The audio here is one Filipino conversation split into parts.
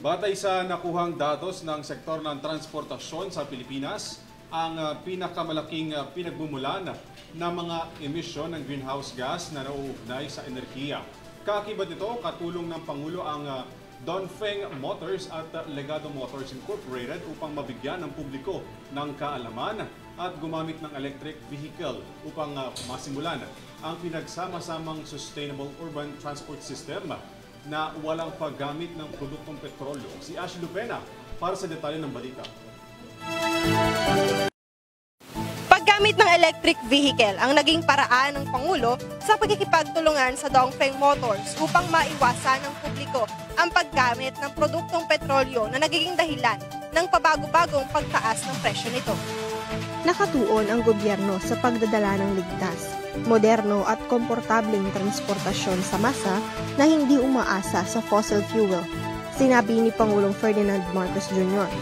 Batay sa nakuhang datos ng sektor ng transportasyon sa Pilipinas, ang pinakamalaking pinagmumulan ng mga emisyon ng greenhouse gas na nauugnay sa enerhiya. Kaakibat nito, katulong ng Pangulo ang Dongfeng Motors at Legado Motors Incorporated upang mabigyan ng publiko ng kaalaman at gumamit ng electric vehicle upang masimulan ang pinagsama-samang sustainable urban transport system na walang paggamit ng produktong petrolyo. Si Ashley Lupena para sa detalye ng balita. Paggamit ng electric vehicle ang naging paraan ng Pangulo sa pagkikipagtulungan sa Dongfeng Motors upang maiwasan ng publiko ang paggamit ng produktong petrolyo na nagiging dahilan ng pabago-bagong pagtaas ng presyo nito. Nakatuon ang gobyerno sa pagdadala ng ligtas, moderno at komportableng transportasyon sa masa na hindi umaasa sa fossil fuel, sinabi ni Pangulong Ferdinand Marcos Jr.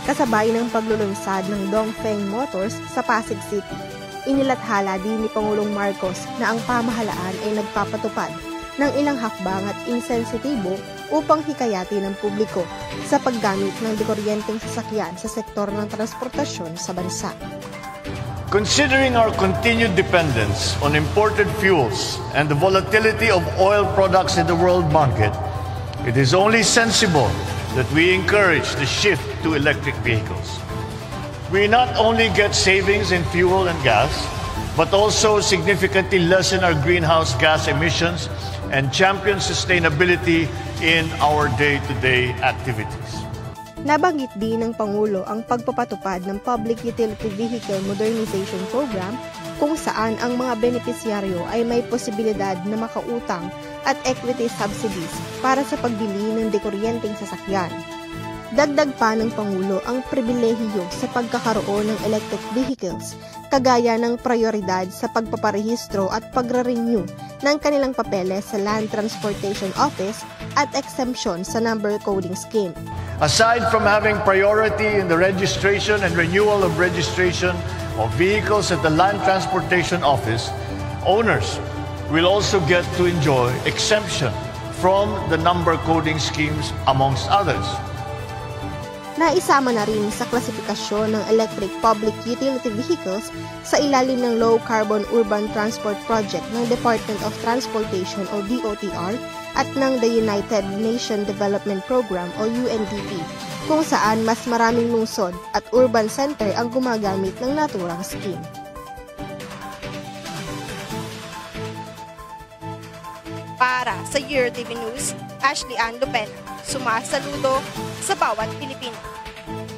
Kasabay ng paglulunsad ng Dongfeng Motors sa Pasig City, inilathala din ni Pangulong Marcos na ang pamahalaan ay nagpapatupad ng ilang hakbang at insensitibo upang hikayatin ng publiko sa paggamit ng dekuryenteng sasakyan sa sektor ng transportasyon sa bansa. Considering our continued dependence on imported fuels and the volatility of oil products in the world market, it is only sensible that we encourage the shift to electric vehicles. We not only get savings in fuel and gas, but also significantly lessen our greenhouse gas emissions and champion sustainability in our day-to-day activities. Nabanggit din ng Pangulo ang pagpapatupad ng Public Utility Vehicle Modernization Program kung saan ang mga benepisyaryo ay may posibilidad na makautang at equity subsidies para sa pagbili ng dekuryenteng sasakyan. Dagdag pa ng Pangulo ang pribilehiyo sa pagkakaroon ng electric vehicles, kagaya ng prioridad sa pagpaparehistro at pagre-renew ng kanilang papeles sa Land Transportation Office at exemption sa number coding scheme. Aside from having priority in the registration and renewal of registration of vehicles at the Land Transportation Office, owners will also get to enjoy exemption from the number coding schemes, amongst others. Naisama na rin sa klasifikasyon ng electric public utility vehicles sa ilalim ng Low Carbon Urban Transport Project ng Department of Transportation o DOTR at ng the United Nations Development Program o UNDP, kung saan mas maraming lungsod at urban center ang gumagamit ng naturang scheme. Para sa EuroTV News, Ashley Ann Lupena, sumasaludo sa bawat Pilipino.